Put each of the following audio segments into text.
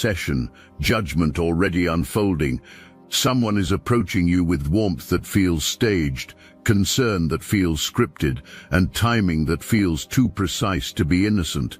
session, judgment already unfolding. Someone is approaching you with warmth that feels staged, concern that feels scripted, and timing that feels too precise to be innocent.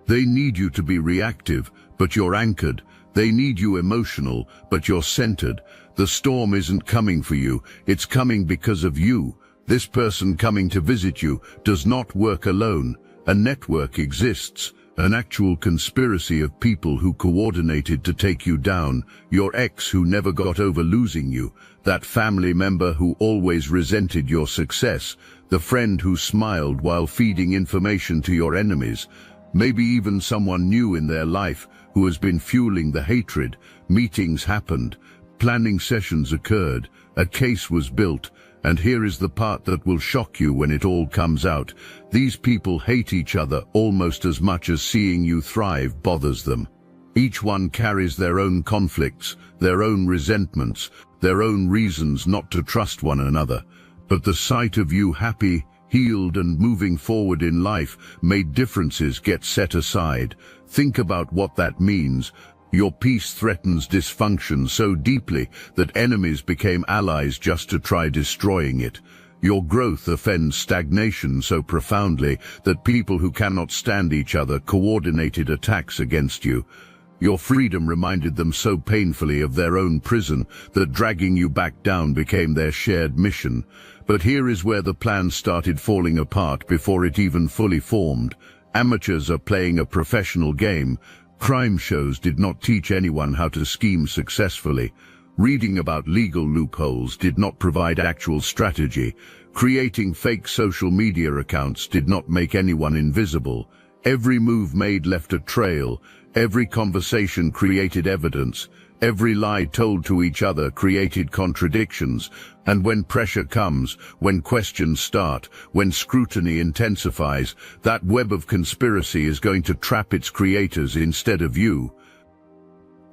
They need you to be reactive, but you're anchored. They need you emotional, but you're centered. The storm isn't coming for you, it's coming because of you. This person coming to visit you does not work alone. A network exists. An actual conspiracy of people who coordinated to take you down, your ex who never got over losing you, that family member who always resented your success, the friend who smiled while feeding information to your enemies, maybe even someone new in their life who has been fueling the hatred. Meetings happened, planning sessions occurred, a case was built, and here is the part that will shock you when it all comes out. These people hate each other almost as much as seeing you thrive bothers them. Each one carries their own conflicts, their own resentments, their own reasons not to trust one another. But the sight of you happy, healed and moving forward in life made differences get set aside. Think about what that means. Your peace threatens dysfunction so deeply that enemies became allies just to try destroying it. Your growth offends stagnation so profoundly that people who cannot stand each other coordinated attacks against you. Your freedom reminded them so painfully of their own prison that dragging you back down became their shared mission. But here is where the plan started falling apart before it even fully formed. Amateurs are playing a professional game. Crime shows did not teach anyone how to scheme successfully. Reading about legal loopholes did not provide actual strategy. Creating fake social media accounts did not make anyone invisible. Every move made left a trail. Every conversation created evidence. Every lie told to each other created contradictions. And when pressure comes, when questions start, when scrutiny intensifies, that web of conspiracy is going to trap its creators instead of you.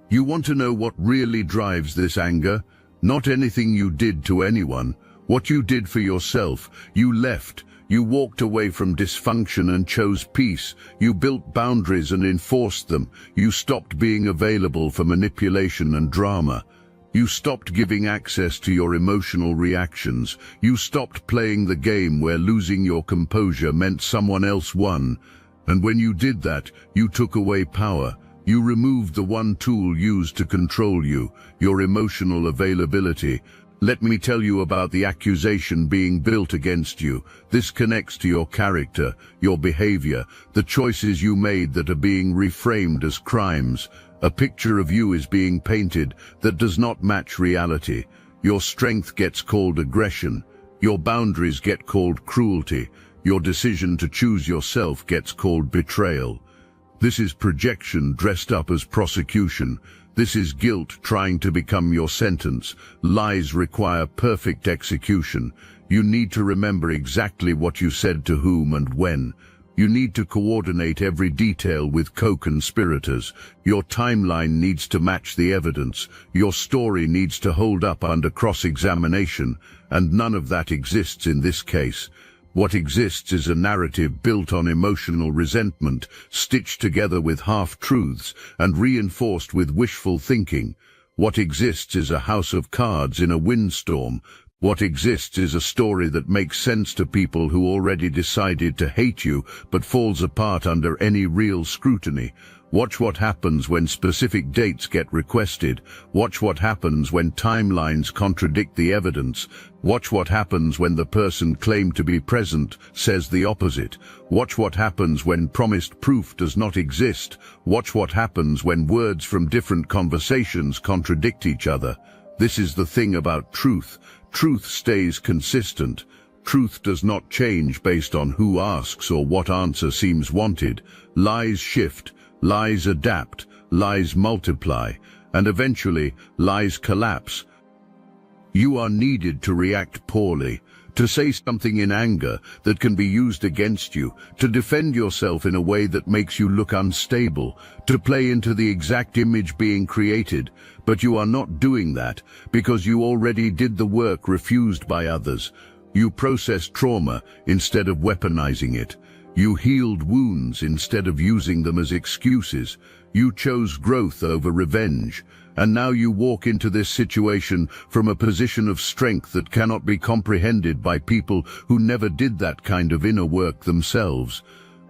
You want to know what really drives this anger? Not anything you did to anyone. What you did for yourself. You left. You walked away from dysfunction and chose peace. You built boundaries and enforced them. You stopped being available for manipulation and drama. You stopped giving access to your emotional reactions. You stopped playing the game where losing your composure meant someone else won. And when you did that, you took away power. You removed the one tool used to control you, your emotional availability. Let me tell you about the accusation being built against you. This connects to your character, your behavior, the choices you made that are being reframed as crimes. A picture of you is being painted that does not match reality. Your strength gets called aggression. Your boundaries get called cruelty. Your decision to choose yourself gets called betrayal. This is projection dressed up as prosecution. This is guilt trying to become your sentence. Lies require perfect execution. You need to remember exactly what you said to whom and when. You need to coordinate every detail with co-conspirators. Your timeline needs to match the evidence. Your story needs to hold up under cross-examination, and none of that exists in this case. What exists is a narrative built on emotional resentment, stitched together with half-truths and reinforced with wishful thinking. What exists is a house of cards in a windstorm. What exists is a story that makes sense to people who already decided to hate you but falls apart under any real scrutiny. Watch what happens when specific dates get requested. Watch what happens when timelines contradict the evidence. Watch what happens when the person claimed to be present says the opposite. Watch what happens when promised proof does not exist. Watch what happens when words from different conversations contradict each other. This is the thing about truth. Truth stays consistent. Truth does not change based on who asks or what answer seems wanted. Lies shift. Lies adapt, lies multiply, and eventually lies collapse. You are needed to react poorly, to say something in anger that can be used against you, to defend yourself in a way that makes you look unstable, to play into the exact image being created. But you are not doing that because you already did the work refused by others. You process trauma instead of weaponizing it. You healed wounds instead of using them as excuses. You chose growth over revenge. And now you walk into this situation from a position of strength that cannot be comprehended by people who never did that kind of inner work themselves.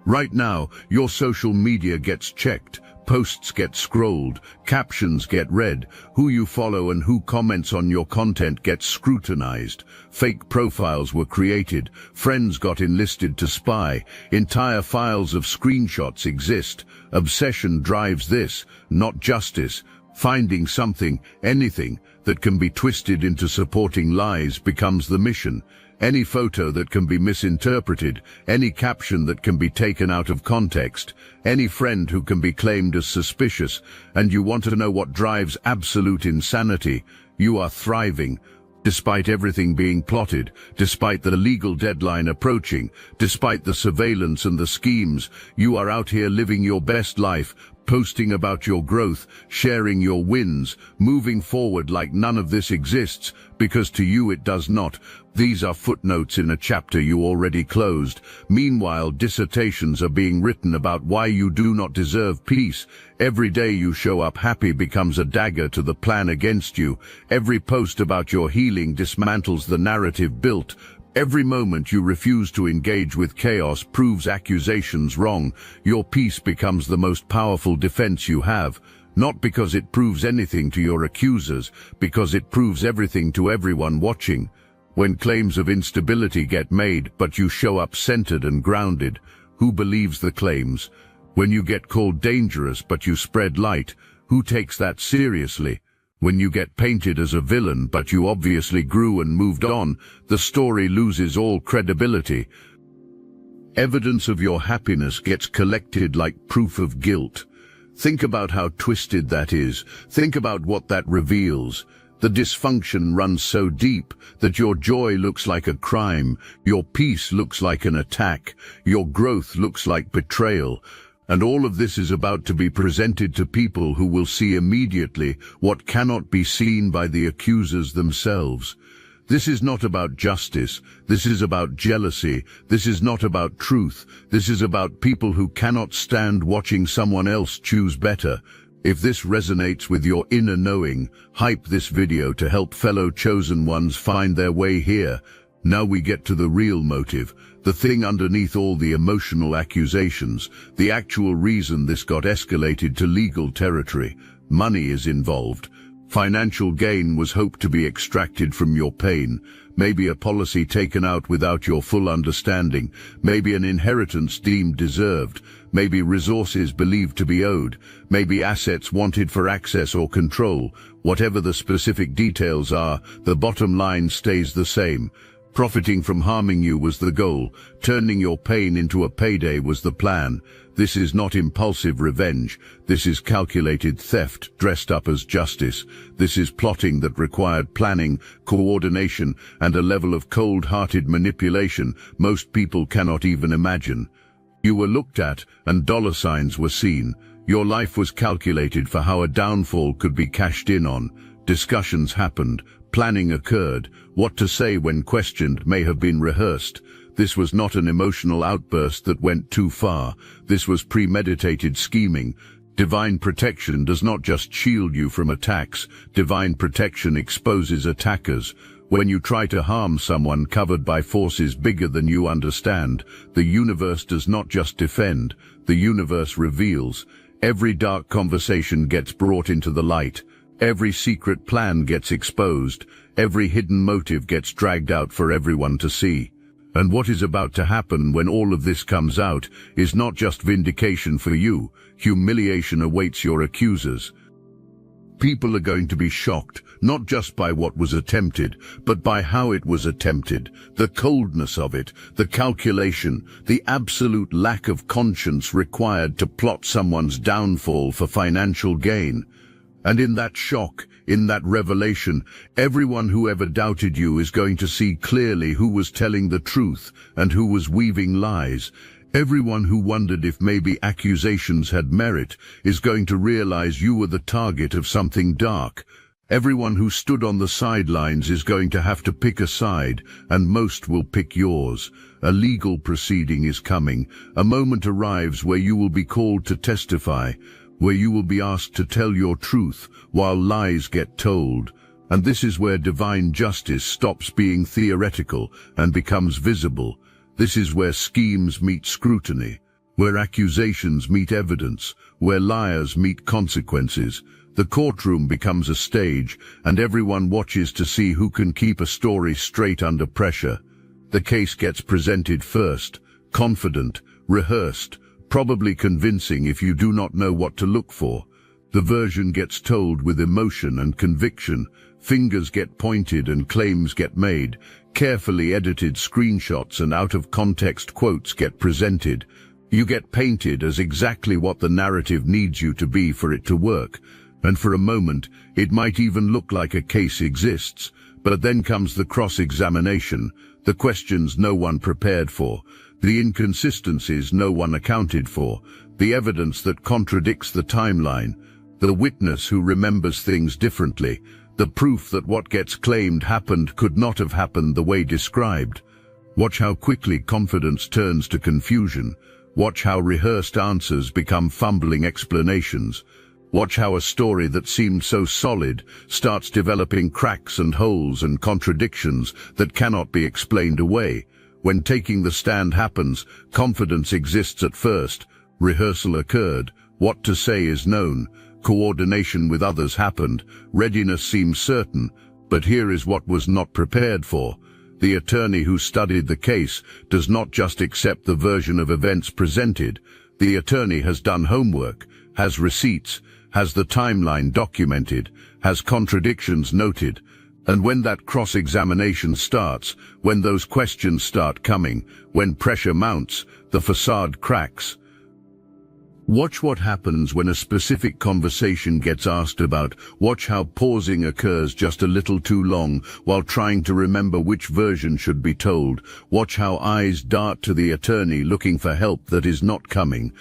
Right now, your social media gets checked, posts get scrolled, captions get read, who you follow and who comments on your content gets scrutinized. Fake profiles were created, friends got enlisted to spy, entire files of screenshots exist. Obsession drives this, not justice. Finding something, anything, that can be twisted into supporting lies becomes the mission. Any photo that can be misinterpreted, any caption that can be taken out of context, any friend who can be claimed as suspicious, and you want to know what drives absolute insanity. You are thriving, despite everything being plotted, despite the legal deadline approaching, despite the surveillance and the schemes. You are out here living your best life, posting about your growth, sharing your wins, moving forward like none of this exists, because to you it does not. These are footnotes in a chapter you already closed. Meanwhile, dissertations are being written about why you do not deserve peace. Every day you show up happy becomes a dagger to the plan against you. Every post about your healing dismantles the narrative built. Every moment you refuse to engage with chaos proves accusations wrong. Your peace becomes the most powerful defense you have, not because it proves anything to your accusers, because it proves everything to everyone watching. When claims of instability get made, but you show up centered and grounded, who believes the claims? When you get called dangerous but you spread light, who takes that seriously? When you get painted as a villain but you obviously grew and moved on, the story loses all credibility. Evidence of your happiness gets collected like proof of guilt. Think about how twisted that is. Think about what that reveals. The dysfunction runs so deep that your joy looks like a crime, your peace looks like an attack, your growth looks like betrayal. And all of this is about to be presented to people who will see immediately what cannot be seen by the accusers themselves. This is not about justice. This is about jealousy. This is not about truth. This is about people who cannot stand watching someone else choose better. If this resonates with your inner knowing, hype this video to help fellow chosen ones find their way here. Now we get to the real motive, the thing underneath all the emotional accusations, the actual reason this got escalated to legal territory. Money is involved. Financial gain was hoped to be extracted from your pain. Maybe a policy taken out without your full understanding. Maybe an inheritance deemed deserved. Maybe resources believed to be owed. Maybe assets wanted for access or control. Whatever the specific details are, the bottom line stays the same. Profiting from harming you was the goal. Turning your pain into a payday was the plan. This is not impulsive revenge. This is calculated theft dressed up as justice. This is plotting that required planning, coordination, and a level of cold-hearted manipulation most people cannot even imagine. You were looked at, and dollar signs were seen. Your life was calculated for how a downfall could be cashed in on. Discussions happened. Planning occurred. What to say when questioned may have been rehearsed. This was not an emotional outburst that went too far. This was premeditated scheming. Divine protection does not just shield you from attacks. Divine protection exposes attackers. When you try to harm someone covered by forces bigger than you understand, the universe does not just defend. The universe reveals. Every dark conversation gets brought into the light. Every secret plan gets exposed. Every hidden motive gets dragged out for everyone to see. And what is about to happen when all of this comes out is not just vindication for you. Humiliation awaits your accusers. People are going to be shocked, not just by what was attempted, but by how it was attempted, the coldness of it, the calculation, the absolute lack of conscience required to plot someone's downfall for financial gain. And in that shock, in that revelation, everyone who ever doubted you is going to see clearly who was telling the truth and who was weaving lies. Everyone who wondered if maybe accusations had merit is going to realize you were the target of something dark. Everyone who stood on the sidelines is going to have to pick a side, and most will pick yours. A legal proceeding is coming. A moment arrives where you will be called to testify, where you will be asked to tell your truth while lies get told. And this is where divine justice stops being theoretical and becomes visible. This is where schemes meet scrutiny, where accusations meet evidence, where liars meet consequences. The courtroom becomes a stage, and everyone watches to see who can keep a story straight under pressure. The case gets presented first, confident, rehearsed, probably convincing if you do not know what to look for. The version gets told with emotion and conviction. Fingers get pointed and claims get made. Carefully edited screenshots and out-of-context quotes get presented. You get painted as exactly what the narrative needs you to be for it to work. And for a moment, it might even look like a case exists. But then comes the cross-examination, the questions no one prepared for, the inconsistencies no one accounted for, the evidence that contradicts the timeline, the witness who remembers things differently, the proof that what gets claimed happened could not have happened the way described. Watch how quickly confidence turns to confusion. Watch how rehearsed answers become fumbling explanations. Watch how a story that seemed so solid starts developing cracks and holes and contradictions that cannot be explained away. When taking the stand happens, confidence exists at first. Rehearsal occurred. What to say is known. Coordination with others happened. Readiness seems certain. But here is what was not prepared for. The attorney who studied the case does not just accept the version of events presented. The attorney has done homework, has receipts, has the timeline documented, has contradictions noted. And when that cross-examination starts, when those questions start coming, when pressure mounts, the facade cracks. Watch what happens when a specific conversation gets asked about. Watch how pausing occurs just a little too long while trying to remember which version should be told. Watch how eyes dart to the attorney looking for help that is not coming.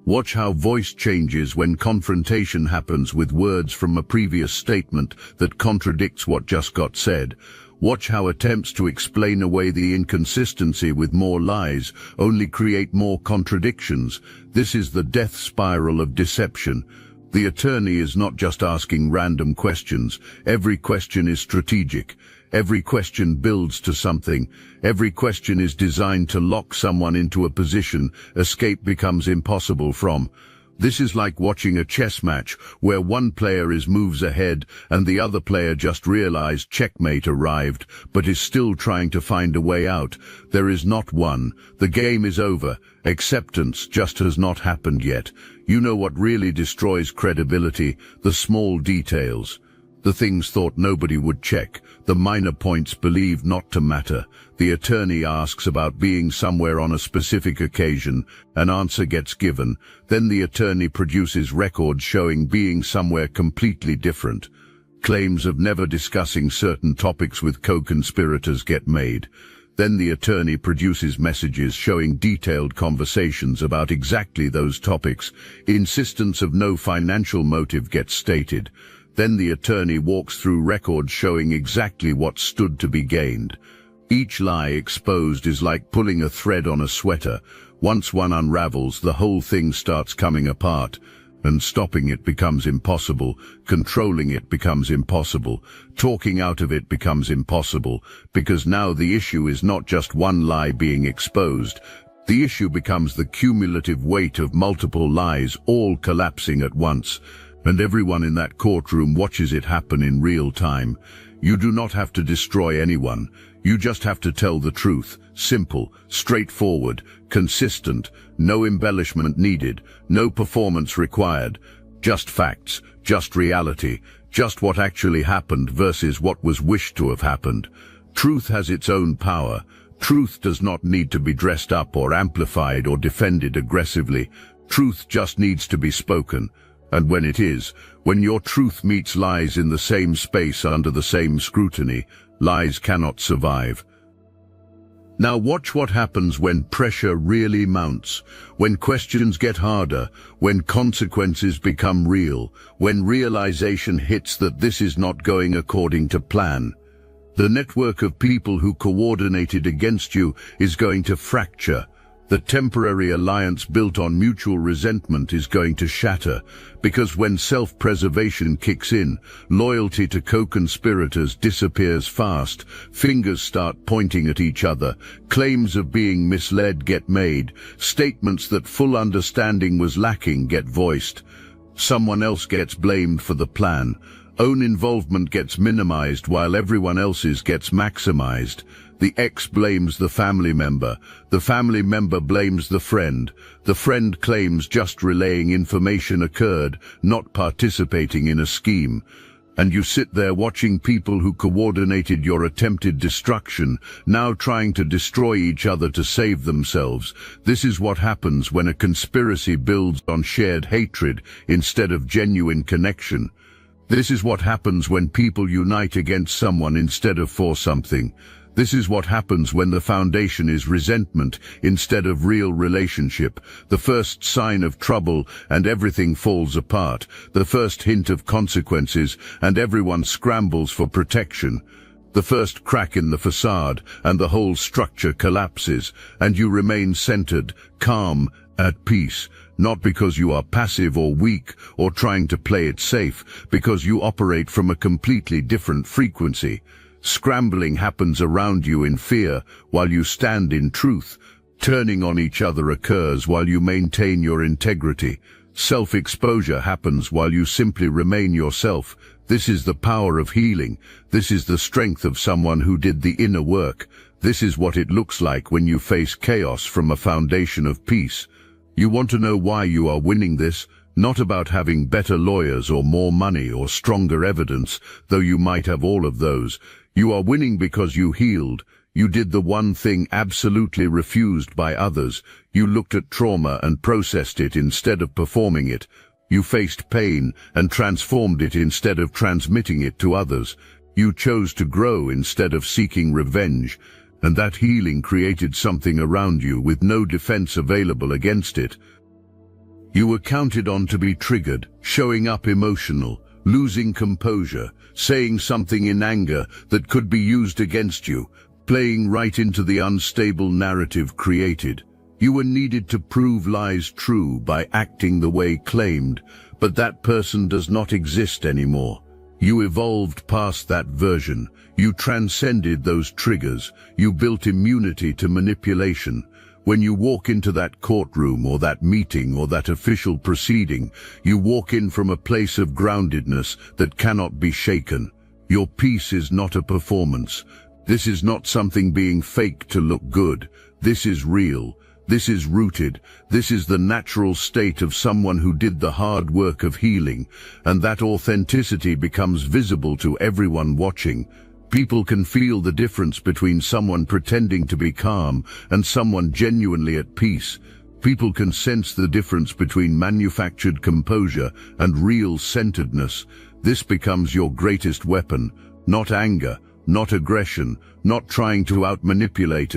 Watch how voice changes when confrontation happens with words from a previous statement that contradicts what just got said. Watch how attempts to explain away the inconsistency with more lies only create more contradictions. This is the death spiral of deception. The attorney is not just asking random questions. Every question is strategic. Every question builds to something. Every question is designed to lock someone into a position escape becomes impossible from. This is like watching a chess match where one player is moves ahead and the other player just realized checkmate arrived, but is still trying to find a way out. There is not one. The game is over. Acceptance just has not happened yet. You know what really destroys credibility? The small details. The things thought nobody would check, the minor points believed not to matter. The attorney asks about being somewhere on a specific occasion, an answer gets given, then the attorney produces records showing being somewhere completely different. Claims of never discussing certain topics with co-conspirators get made. Then the attorney produces messages showing detailed conversations about exactly those topics. Insistence of no financial motive gets stated. Then the attorney walks through records showing exactly what stood to be gained. Each lie exposed is like pulling a thread on a sweater. Once one unravels, the whole thing starts coming apart, and stopping it becomes impossible, controlling it becomes impossible, talking out of it becomes impossible, because now the issue is not just one lie being exposed. The issue becomes the cumulative weight of multiple lies all collapsing at once. And everyone in that courtroom watches it happen in real time. You do not have to destroy anyone. You just have to tell the truth. Simple, straightforward, consistent, no embellishment needed, no performance required. Just facts, just reality, just what actually happened versus what was wished to have happened. Truth has its own power. Truth does not need to be dressed up or amplified or defended aggressively. Truth just needs to be spoken. And when it is, when your truth meets lies in the same space under the same scrutiny, lies cannot survive. Now watch what happens when pressure really mounts, when questions get harder, when consequences become real, when realization hits that this is not going according to plan. The network of people who coordinated against you is going to fracture. The temporary alliance built on mutual resentment is going to shatter, because when self-preservation kicks in, loyalty to co-conspirators disappears fast, fingers start pointing at each other, claims of being misled get made, statements that full understanding was lacking get voiced. Someone else gets blamed for the plan. Own involvement gets minimized while everyone else's gets maximized. The ex blames the family member blames the friend claims just relaying information occurred, not participating in a scheme. And you sit there watching people who coordinated your attempted destruction, now trying to destroy each other to save themselves. This is what happens when a conspiracy builds on shared hatred instead of genuine connection. This is what happens when people unite against someone instead of for something. This is what happens when the foundation is resentment instead of real relationship. The first sign of trouble and everything falls apart. The first hint of consequences and everyone scrambles for protection. The first crack in the facade and the whole structure collapses, and you remain centered, calm, at peace. Not because you are passive or weak or trying to play it safe, because you operate from a completely different frequency. Scrambling happens around you in fear while you stand in truth. Turning on each other occurs while you maintain your integrity. Self-exposure happens while you simply remain yourself. This is the power of healing. This is the strength of someone who did the inner work. This is what it looks like when you face chaos from a foundation of peace. You want to know why you are winning this? Not about having better lawyers or more money or stronger evidence, though you might have all of those. You are winning because you healed. You did the one thing absolutely refused by others. You looked at trauma and processed it instead of performing it. You faced pain and transformed it instead of transmitting it to others. You chose to grow instead of seeking revenge. And that healing created something around you with no defense available against it. You were counted on to be triggered, showing up emotional, losing composure, saying something in anger that could be used against you, playing right into the unstable narrative created. You were needed to prove lies true by acting the way claimed, but that person does not exist anymore. You evolved past that version. You transcended those triggers. You built immunity to manipulation. When you walk into that courtroom or that meeting or that official proceeding, you walk in from a place of groundedness that cannot be shaken. Your peace is not a performance. This is not something being faked to look good. This is real. This is rooted. This is the natural state of someone who did the hard work of healing, and that authenticity becomes visible to everyone watching. People can feel the difference between someone pretending to be calm and someone genuinely at peace. People can sense the difference between manufactured composure and real centeredness. This becomes your greatest weapon, not anger, not aggression, not trying to out-manipulate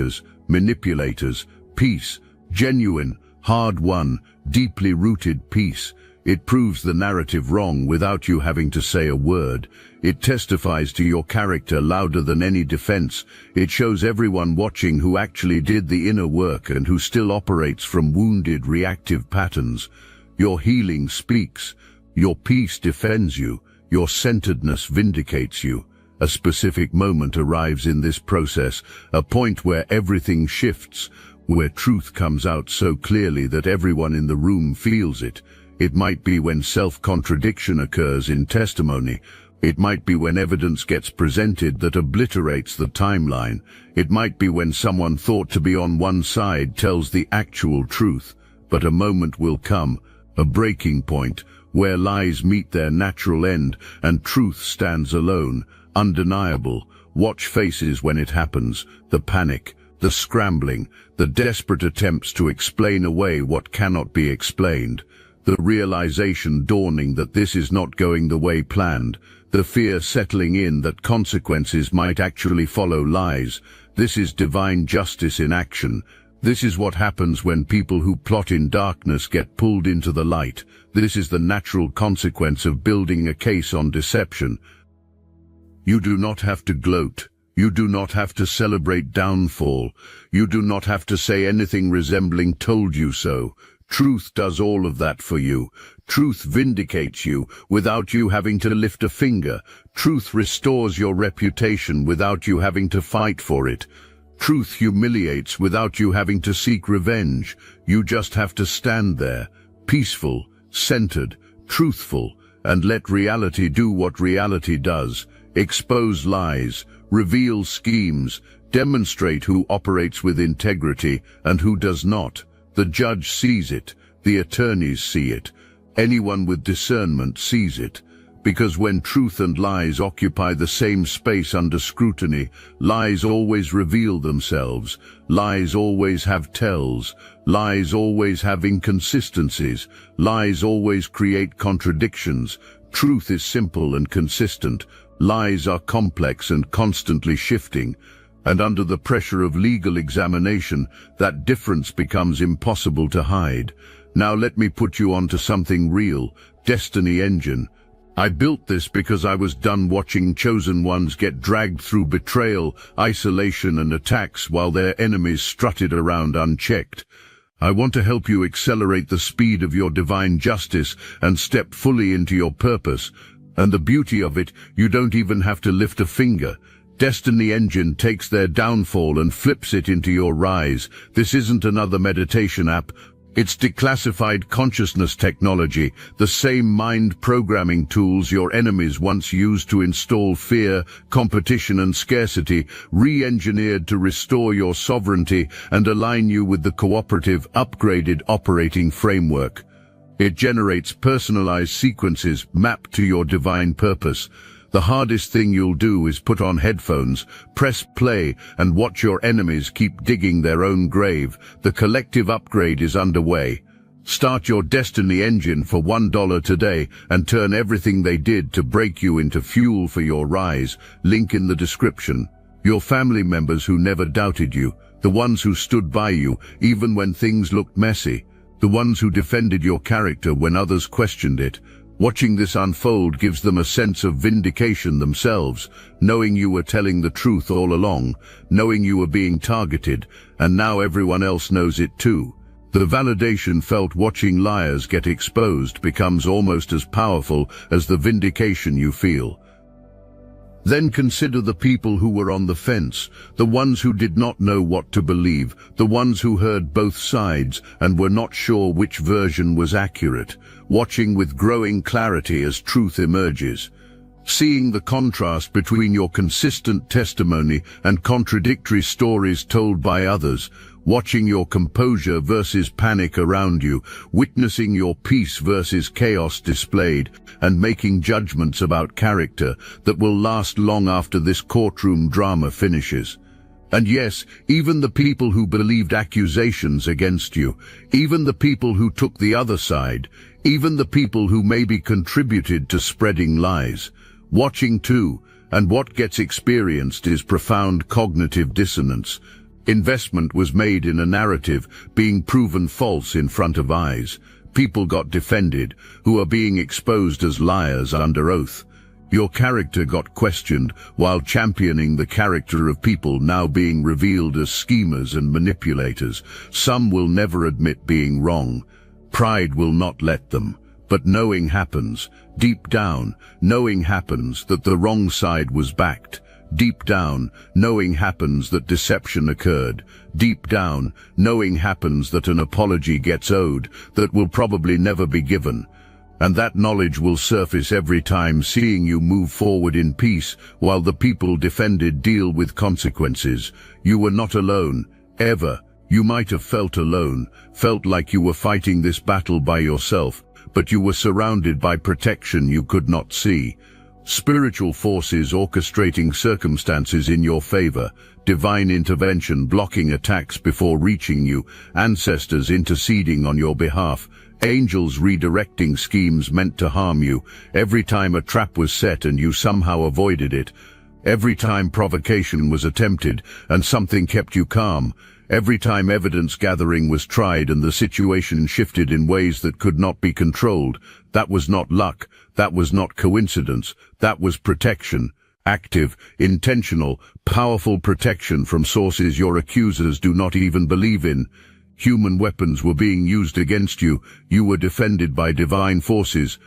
manipulators. Peace, genuine, hard-won, deeply rooted peace. It proves the narrative wrong without you having to say a word. It testifies to your character louder than any defense. It shows everyone watching who actually did the inner work and who still operates from wounded, reactive patterns. Your healing speaks. Your peace defends you. Your centeredness vindicates you. A specific moment arrives in this process, a point where everything shifts, where truth comes out so clearly that everyone in the room feels it. It might be when self-contradiction occurs in testimony. It might be when evidence gets presented that obliterates the timeline. It might be when someone thought to be on one side tells the actual truth. But a moment will come, a breaking point, where lies meet their natural end and truth stands alone, undeniable. Watch faces when it happens, the panic, the scrambling, the desperate attempts to explain away what cannot be explained, the realization dawning that this is not going the way planned, the fear settling in that consequences might actually follow lies, This is divine justice in action. This is what happens when people who plot in darkness get pulled into the light. This is the natural consequence of building a case on deception. You do not have to gloat. You do not have to celebrate downfall. You do not have to say anything resembling "told you so." Truth does all of that for you. Truth vindicates you without you having to lift a finger. Truth restores your reputation without you having to fight for it. Truth humiliates without you having to seek revenge. You just have to stand there, peaceful, centered, truthful, and let reality do what reality does. Expose lies, reveal schemes, demonstrate who operates with integrity and who does not. The judge sees it, the attorneys see it, anyone with discernment sees it. Because when truth and lies occupy the same space under scrutiny, lies always reveal themselves, lies always have tells, lies always have inconsistencies, lies always create contradictions. Truth is simple and consistent, lies are complex and constantly shifting, and under the pressure of legal examination, that difference becomes impossible to hide. Now let me put you onto something real, Destiny Engine. I built this because I was done watching chosen ones get dragged through betrayal, isolation, and attacks while their enemies strutted around unchecked. I want to help you accelerate the speed of your divine justice and step fully into your purpose. And the beauty of it, you don't even have to lift a finger. Destiny Engine takes their downfall and flips it into your rise. This isn't another meditation app. It's declassified consciousness technology, the same mind programming tools your enemies once used to install fear, competition, and scarcity, re-engineered to restore your sovereignty and align you with the cooperative, upgraded operating framework. It generates personalized sequences mapped to your divine purpose. The hardest thing you'll do is put on headphones, press play, and watch your enemies keep digging their own grave. The collective upgrade is underway. Start your Destiny Engine for $1 today and turn everything they did to break you into fuel for your rise. Link in the description. Your family members who never doubted you, the ones who stood by you even when things looked messy, the ones who defended your character when others questioned it. Watching this unfold gives them a sense of vindication themselves, knowing you were telling the truth all along, knowing you were being targeted, and now everyone else knows it too. The validation felt watching liars get exposed becomes almost as powerful as the vindication you feel. Then consider the people who were on the fence, the ones who did not know what to believe, the ones who heard both sides and were not sure which version was accurate, watching with growing clarity as truth emerges. Seeing the contrast between your consistent testimony and contradictory stories told by others, watching your composure versus panic around you, witnessing your peace versus chaos displayed, and making judgments about character that will last long after this courtroom drama finishes. And yes, even the people who believed accusations against you, even the people who took the other side, even the people who maybe contributed to spreading lies, watching too, and what gets experienced is profound cognitive dissonance. Investment was made in a narrative being proven false in front of eyes. People got defended, who are being exposed as liars under oath. Your character got questioned while championing the character of people now being revealed as schemers and manipulators. Some will never admit being wrong. Pride will not let them. But knowing happens. Deep down, knowing happens that the wrong side was backed. Deep down, knowing happens that deception occurred. Deep down, knowing happens that an apology gets owed that will probably never be given. And that knowledge will surface every time seeing you move forward in peace while the people defended deal with consequences. You were not alone, ever. You might have felt alone, felt like you were fighting this battle by yourself, but you were surrounded by protection you could not see. Spiritual forces orchestrating circumstances in your favor, divine intervention blocking attacks before reaching you, ancestors interceding on your behalf, angels redirecting schemes meant to harm you, every time a trap was set and you somehow avoided it. Every time provocation was attempted and something kept you calm. Every time evidence gathering was tried and the situation shifted in ways that could not be controlled. That was not luck. That was not coincidence. That was protection. Active, intentional, powerful protection from sources your accusers do not even believe in. Human weapons were being used against you. You were defended by divine forces.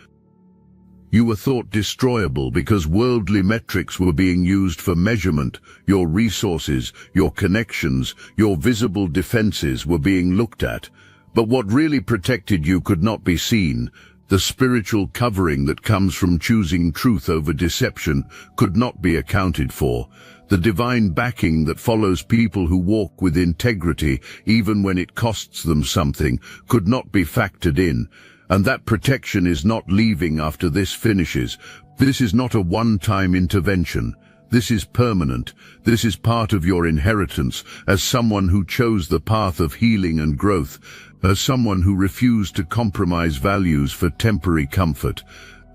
You were thought destroyable because worldly metrics were being used for measurement. Your resources, your connections, your visible defenses were being looked at. But what really protected you could not be seen. The spiritual covering that comes from choosing truth over deception could not be accounted for. The divine backing that follows people who walk with integrity, even when it costs them something, could not be factored in. And that protection is not leaving after this finishes. This is not a one-time intervention. This is permanent. This is part of your inheritance as someone who chose the path of healing and growth, as someone who refused to compromise values for temporary comfort,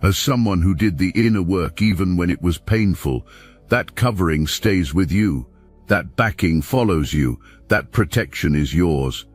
as someone who did the inner work even when it was painful. That covering stays with you. That backing follows you. That protection is yours.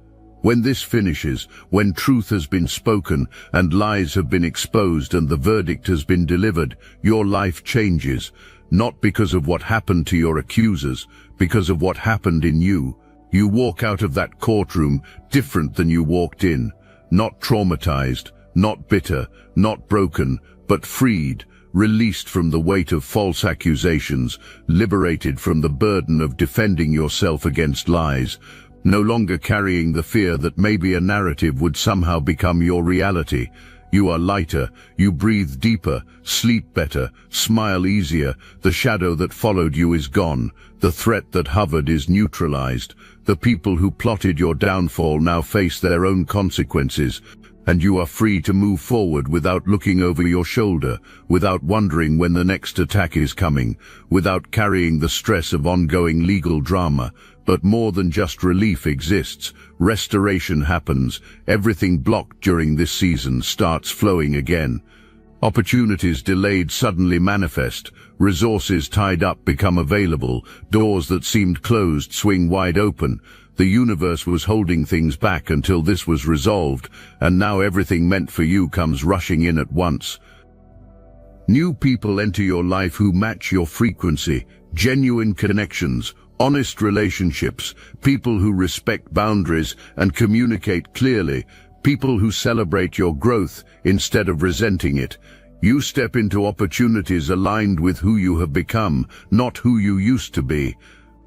When this finishes, when truth has been spoken and lies have been exposed and the verdict has been delivered, your life changes, not because of what happened to your accusers, because of what happened in you. You walk out of that courtroom different than you walked in, not traumatized, not bitter, not broken, but freed, released from the weight of false accusations, liberated from the burden of defending yourself against lies, no longer carrying the fear that maybe a narrative would somehow become your reality. You are lighter, you breathe deeper, sleep better, smile easier. The shadow that followed you is gone. The threat that hovered is neutralized. The people who plotted your downfall now face their own consequences, and you are free to move forward without looking over your shoulder, without wondering when the next attack is coming, without carrying the stress of ongoing legal drama. But more than just relief exists. Restoration happens. Everything blocked during this season starts flowing again. Opportunities delayed suddenly manifest. Resources tied up become available. Doors that seemed closed swing wide open. The universe was holding things back until this was resolved, and now everything meant for you comes rushing in at once. New people enter your life who match your frequency. Genuine connections, honest relationships, people who respect boundaries and communicate clearly, people who celebrate your growth instead of resenting it. You step into opportunities aligned with who you have become, not who you used to be.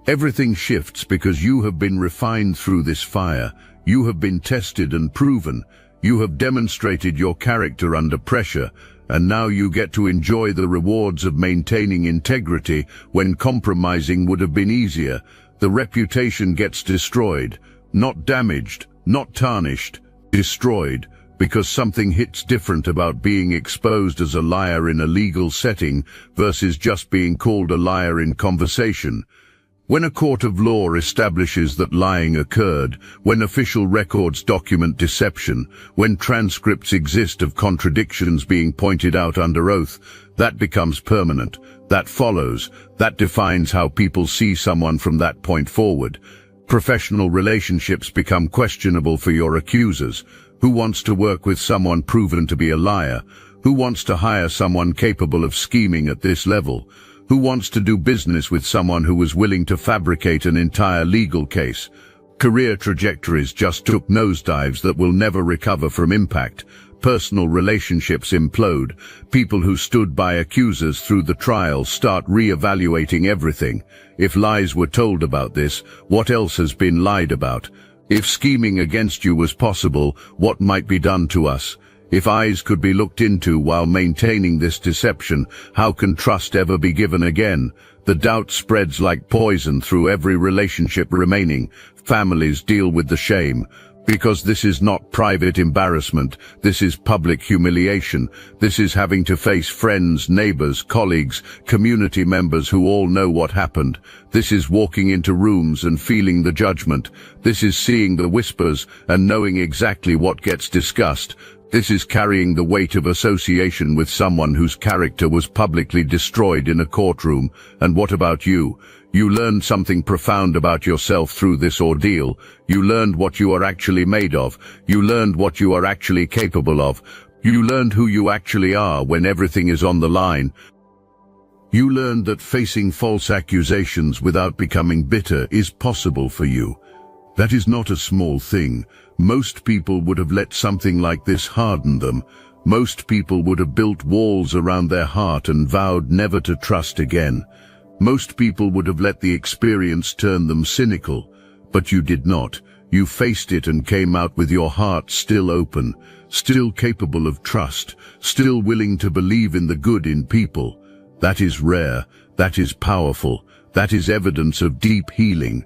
Everything shifts because you have been refined through this fire. You have been tested and proven. You have demonstrated your character under pressure, and now you get to enjoy the rewards of maintaining integrity when compromising would have been easier. The reputation gets destroyed, not damaged, not tarnished, destroyed, because something hits different about being exposed as a liar in a legal setting versus just being called a liar in conversation. When a court of law establishes that lying occurred, when official records document deception, when transcripts exist of contradictions being pointed out under oath, that becomes permanent. That follows. That defines how people see someone from that point forward. Professional relationships become questionable for your accusers. Who wants to work with someone proven to be a liar? Who wants to hire someone capable of scheming at this level? Who wants to do business with someone who was willing to fabricate an entire legal case? Career trajectories just took nosedives that will never recover from impact. Personal relationships implode. People who stood by accusers through the trial start re-evaluating everything. If lies were told about this, what else has been lied about? If scheming against you was possible, what might be done to us? If eyes could be looked into while maintaining this deception, how can trust ever be given again? The doubt spreads like poison through every relationship remaining. Families deal with the shame. Because this is not private embarrassment, this is public humiliation. This is having to face friends, neighbors, colleagues, community members who all know what happened. This is walking into rooms and feeling the judgment. This is seeing the whispers and knowing exactly what gets discussed. This is carrying the weight of association with someone whose character was publicly destroyed in a courtroom. And what about you? You learned something profound about yourself through this ordeal. You learned what you are actually made of. You learned what you are actually capable of. You learned who you actually are when everything is on the line. You learned that facing false accusations without becoming bitter is possible for you. That is not a small thing. Most people would have let something like this harden them. Most people would have built walls around their heart and vowed never to trust again. Most people would have let the experience turn them cynical. But you did not. You faced it and came out with your heart still open, still capable of trust, still willing to believe in the good in people. That is rare. That is powerful. That is evidence of deep healing.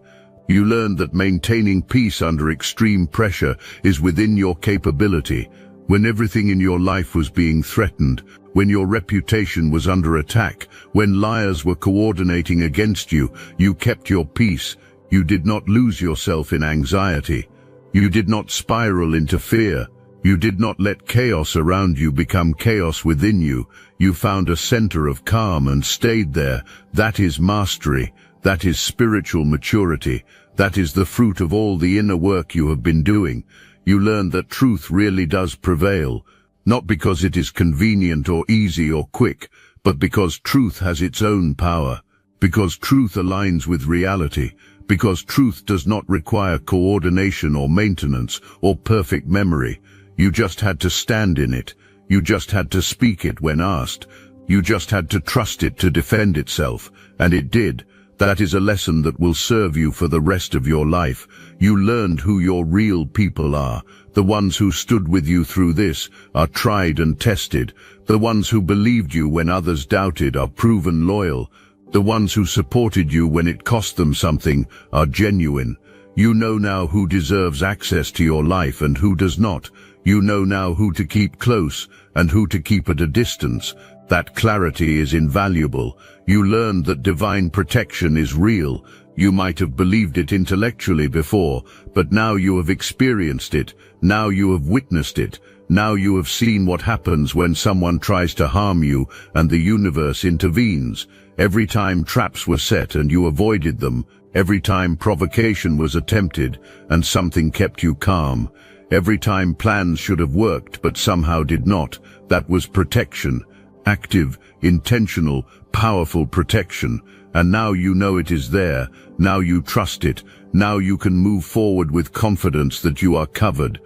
You learned that maintaining peace under extreme pressure is within your capability. When everything in your life was being threatened, when your reputation was under attack, when liars were coordinating against you, you kept your peace. You did not lose yourself in anxiety. You did not spiral into fear. You did not let chaos around you become chaos within you. You found a center of calm and stayed there. That is mastery. That is spiritual maturity. That is the fruit of all the inner work you have been doing. You learned that truth really does prevail, not because it is convenient or easy or quick, but because truth has its own power, because truth aligns with reality, because truth does not require coordination or maintenance or perfect memory. You just had to stand in it. You just had to speak it when asked. You just had to trust it to defend itself, and it did. That is a lesson that will serve you for the rest of your life. You learned who your real people are. The ones who stood with you through this are tried and tested. The ones who believed you when others doubted are proven loyal. The ones who supported you when it cost them something are genuine. You know now who deserves access to your life and who does not. You know now who to keep close and who to keep at a distance. That clarity is invaluable. You learned that divine protection is real. You might have believed it intellectually before, but now you have experienced it. Now you have witnessed it. Now you have seen what happens when someone tries to harm you and the universe intervenes. Every time traps were set and you avoided them. Every time provocation was attempted and something kept you calm. Every time plans should have worked but somehow did not. That was protection. Active, intentional, powerful protection. And now you know it is there. Now you trust it. Now you can move forward with confidence that you are covered.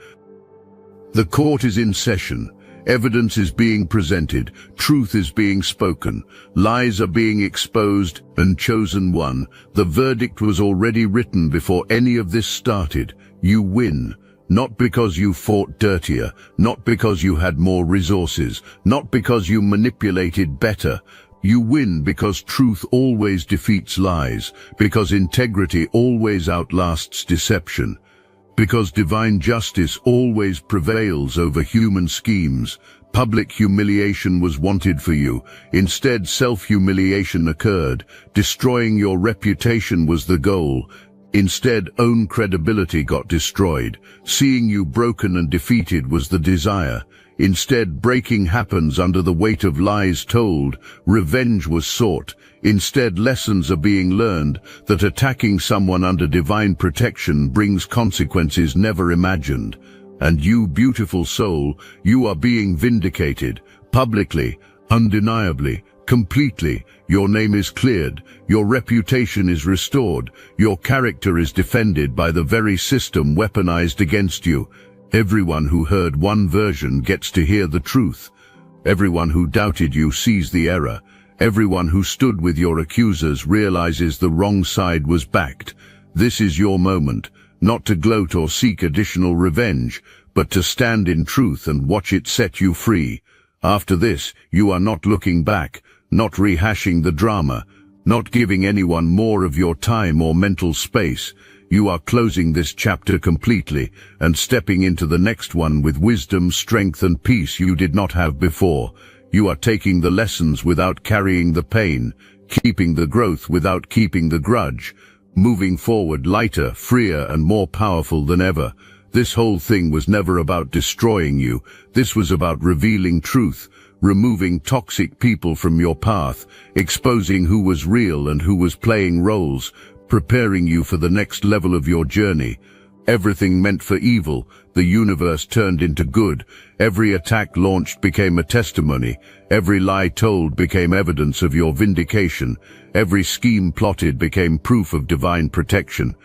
The court is in session. Evidence is being presented. Truth is being spoken. Lies are being exposed and chosen one. The verdict was already written before any of this started. You win. Not because you fought dirtier, not because you had more resources, not because you manipulated better. You win because truth always defeats lies, because integrity always outlasts deception, because divine justice always prevails over human schemes. Public humiliation was wanted for you. Instead, self-humiliation occurred. Destroying your reputation was the goal. Instead, own credibility got destroyed. Seeing you broken and defeated was the desire. Instead, breaking happens under the weight of lies told. Revenge was sought. Instead, lessons are being learned that attacking someone under divine protection brings consequences never imagined. And you, beautiful soul, you are being vindicated. Publicly, undeniably, completely. Your name is cleared. Your reputation is restored. Your character is defended by the very system weaponized against you. Everyone who heard one version gets to hear the truth. Everyone who doubted you sees the error. Everyone who stood with your accusers realizes the wrong side was backed. This is your moment, not to gloat or seek additional revenge, but to stand in truth and watch it set you free. After this, you are not looking back, not rehashing the drama, not giving anyone more of your time or mental space. You are closing this chapter completely and stepping into the next one with wisdom, strength, and peace you did not have before. You are taking the lessons without carrying the pain, keeping the growth without keeping the grudge, moving forward lighter, freer, and more powerful than ever. This whole thing was never about destroying you. This was about revealing truth, removing toxic people from your path, exposing who was real and who was playing roles, preparing you for the next level of your journey. Everything meant for evil, the universe turned into good. Every attack launched became a testimony. Every lie told became evidence of your vindication. Every scheme plotted became proof of divine protection.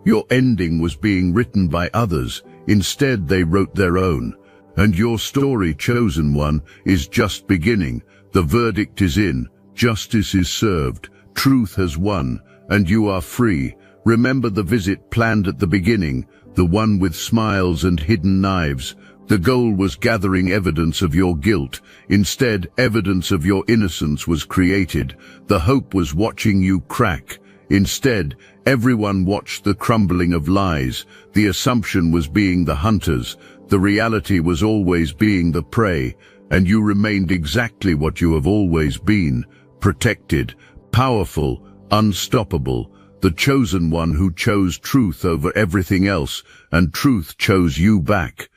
Your ending was being written by others. Instead, they wrote their own. And your story, chosen one, is just beginning. The verdict is in. Justice is served. Truth has won. And you are free. Remember the visit planned at the beginning, the one with smiles and hidden knives. The goal was gathering evidence of your guilt. Instead, evidence of your innocence was created. The hope was watching you crack. Instead, everyone watched the crumbling of lies. The assumption was being the hunters. The reality was always being the prey. And you remained exactly what you have always been. Protected, powerful, unstoppable. The chosen one who chose truth over everything else, and truth chose you back.